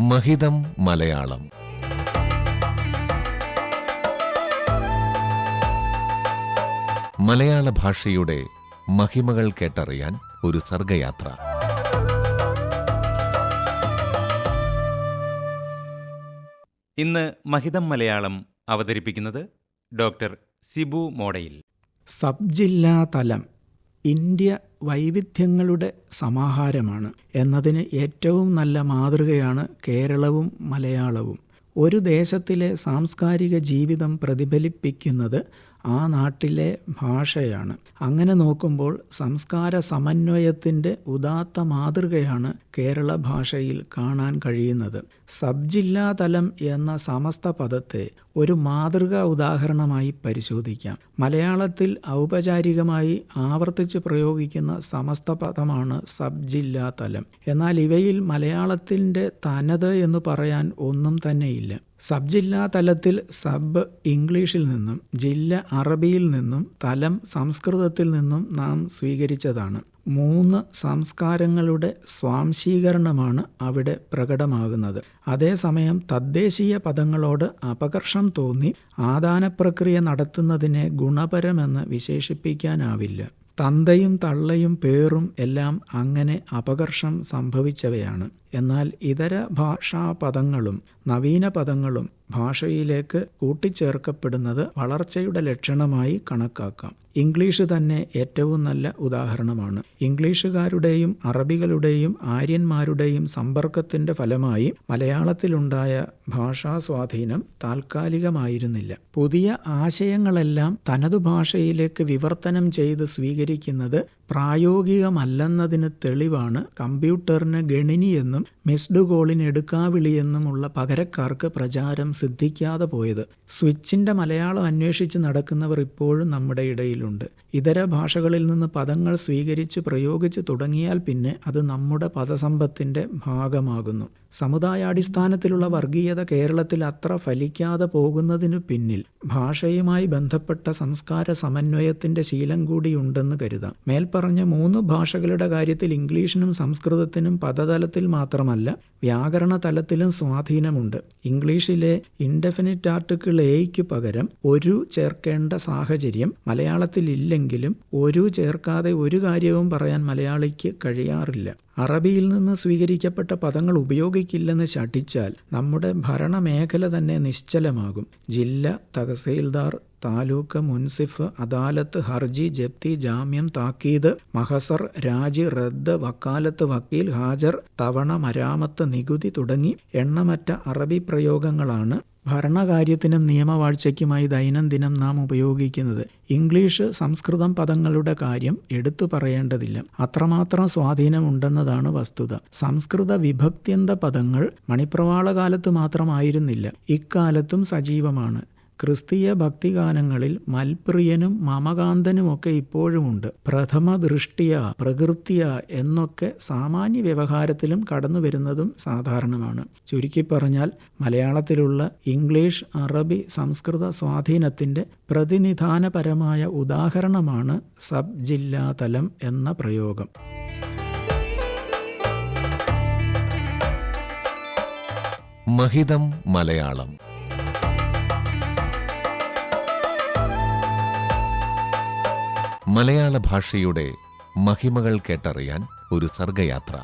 മഹിതം മലയാളം. മലയാള ഭാഷയുടെ മഹിമകൾ കേട്ടറിയാൻ ഒരു സർഗയാത്ര. ഇന്ന് മഹിതം മലയാളം അവതരിപ്പിക്കുന്നത് ഡോക്ടർ സിബു മോഡയിൽ. സബ് ജില്ലാ തലം ഇന്ത്യ വൈവിധ്യങ്ങളുടെ സമാഹാരമാണ് എന്നതിന് ഏറ്റവും നല്ല മാതൃകയാണ് കേരളവും മലയാളവും. ഒരു ദേശത്തിലെ സാംസ്കാരിക ജീവിതം പ്രതിഫലിപ്പിക്കുന്നത് ആ നാട്ടിലെ ഭാഷയാണ്. അങ്ങനെ നോക്കുമ്പോൾ സംസ്കാര സമന്വയത്തിൻ്റെ ഉദാത്ത മാതൃകയാണ് കേരള ഭാഷയിൽ കാണാൻ കഴിയുന്നത്. സബ് ജില്ലാ തലം എന്ന സമസ്ത പദത്തെ ഒരു മാതൃകാ ഉദാഹരണമായി പരിശോധിക്കാം. മലയാളത്തിൽ ഔപചാരികമായി ആവർത്തിച്ച് പ്രയോഗിക്കുന്ന സമസ്ത പദമാണ് സബ് ജില്ലാ തലം. എന്നാൽ ഇവയിൽ മലയാളത്തിൻ്റെ തനത് എന്ന് പറയാൻ ഒന്നും തന്നെയില്ല. സബ് ജില്ലാ തലത്തിൽ സബ് ഇംഗ്ലീഷിൽ നിന്നും, ജില്ല അറബിയിൽ നിന്നും, തലം സംസ്കൃതത്തിൽ നിന്നും നാം സ്വീകരിച്ചതാണ്. 3 സംസ്കാരങ്ങളുടെ സ്വാംശീകരണമാണ് അവിടെ പ്രകടമാകുന്നത്. അതേസമയം തദ്ദേശീയ പദങ്ങളോട് അപകർഷം തോന്നി ആദാനപ്രക്രിയ നടത്തുന്നതിനെ ഗുണപരമെന്ന് വിശേഷിപ്പിക്കാനാവില്ല. തന്തയും തള്ളയും പേറും എല്ലാം അങ്ങനെ അപകർഷം സംഭവിച്ചവയാണ്. എന്നാൽ ഇതര ഭാഷാ പദങ്ങളും നവീന പദങ്ങളും ഭാഷയിലേക്ക് കൂട്ടിച്ചേർക്കപ്പെടുന്നത് വളർച്ചയുടെ ലക്ഷണമായി കണക്കാക്കാം. ഇംഗ്ലീഷ് തന്നെ ഏറ്റവും നല്ല ഉദാഹരണമാണ്. ഇംഗ്ലീഷുകാരുടെയും അറബികളുടെയും ആര്യന്മാരുടെയും സമ്പർക്കത്തിന്റെ ഫലമായി മലയാളത്തിലുണ്ടായ ഭാഷാ സ്വാധീനം താൽക്കാലികമായിരുന്നില്ല. പുതിയ ആശയങ്ങളെല്ലാം തനതു ഭാഷയിലേക്ക് വിവർത്തനം ചെയ്ത് സ്വീകരിക്കുന്നത് പ്രായോഗികമല്ലെന്നതിന് തെളിവാണ് കമ്പ്യൂട്ടറിന് ഗണിനിയെന്നും മിസ്ഡ് കോളിന് എടുക്കാവിളിയെന്നുമുള്ള പകരക്കാർക്ക് പ്രചാരം സിദ്ധിക്കാതെ പോയത്. സ്വിച്ചിന്റെ മലയാളം അന്വേഷിച്ച് നടക്കുന്നവർ ഇപ്പോഴും നമ്മുടെ ഇടയിലുണ്ട്. ഇതര ഭാഷകളിൽ നിന്ന് പദങ്ങൾ സ്വീകരിച്ച് പ്രയോഗിച്ച് തുടങ്ങിയാൽ പിന്നെ അത് നമ്മുടെ പദസമ്പത്തിന്റെ ഭാഗമാകുന്നു. സമുദായാടിസ്ഥാനത്തിലുള്ള വർഗീയത കേരളത്തിൽ അത്ര ഫലിക്കാതെ പോകുന്നതിനു പിന്നിൽ ഭാഷയുമായി ബന്ധപ്പെട്ട സംസ്കാര സമന്വയത്തിന്റെ ശീലം കൂടിയുണ്ടെന്ന് കരുതാം. മേൽപ്പറഞ്ഞ 3 ഭാഷകളുടെ കാര്യത്തിൽ ഇംഗ്ലീഷിനും സംസ്കൃതത്തിനും പദതലത്തിൽ മാത്രമല്ല വ്യാകരണ തലത്തിലും സ്വാധീനമുണ്ട്. ഇംഗ്ലീഷിലെ ഇൻഡെഫിനിറ്റ് ആർട്ടിക്കിൾ എയ്ക്ക് പകരം ഒരു ചേർക്കേണ്ട സാഹചര്യം മലയാളത്തിൽ ഇല്ലെങ്കിലും ഒരു ചേർക്കാതെ ഒരു കാര്യവും പറയാൻ മലയാളിക്ക് കഴിയാറില്ല. അറബിയിൽ നിന്ന് സ്വീകരിക്കപ്പെട്ട പദങ്ങൾ ഉപയോഗിക്കില്ലെന്ന് ശഠിച്ചാൽ നമ്മുടെ ഭരണമേഖല തന്നെ നിശ്ചലമാകും. ജില്ല, തഹസീൽദാർ, താലൂക്ക്, മുൻസിഫ്, അദാലത്ത്, ഹർജി, ജപ്തി, ജാമ്യം, താക്കീത്, മഹസർ, രാജി, റദ്ദ്, വക്കാലത്ത്, വക്കീൽ, ഹാജർ, തവണ, മരാമത്ത്, നികുതി തുടങ്ങി എണ്ണമറ്റ അറബി പ്രയോഗങ്ങളാണ് ഭരണകാര്യത്തിനും നിയമവാഴ്ചയ്ക്കുമായി ദൈനംദിനം നാം ഉപയോഗിക്കുന്നത്. ഇംഗ്ലീഷ്, സംസ്കൃതം പദങ്ങളുടെ കാര്യം എടുത്തു പറയേണ്ടതില്ല. അത്രമാത്രം സ്വാധീനമുണ്ടെന്നതാണ് വസ്തുത. സംസ്കൃത വിഭക്ത്യന്ത പദങ്ങൾ മണിപ്രവാള കാലത്ത് മാത്രമായിരുന്നില്ല, ഇക്കാലത്തും സജീവമാണ്. ക്രിസ്തീയ ഭക്തിഗാനങ്ങളിൽ മൽപ്രിയനും മമകാന്തനുമൊക്കെ ഇപ്പോഴുമുണ്ട്. പ്രഥമ ദൃഷ്ടിയ, പ്രകൃത്യ എന്നൊക്കെ സാമാന്യ വ്യവഹാരത്തിലും കടന്നു വരുന്നതും സാധാരണമാണ്. ചുരുക്കി പറഞ്ഞാൽ മലയാളത്തിലുള്ള ഇംഗ്ലീഷ്, അറബി, സംസ്കൃത സ്വാധീനത്തിന്റെ പ്രതിനിധാനപരമായ ഉദാഹരണമാണ് സബ് ജില്ലാ തലം എന്ന പ്രയോഗം. മഹിതം മലയാളം. മലയാള ഭാഷയുടെ മഹിമകൾ കേട്ടറിയാൻ ഒരു സർഗയാത്ര.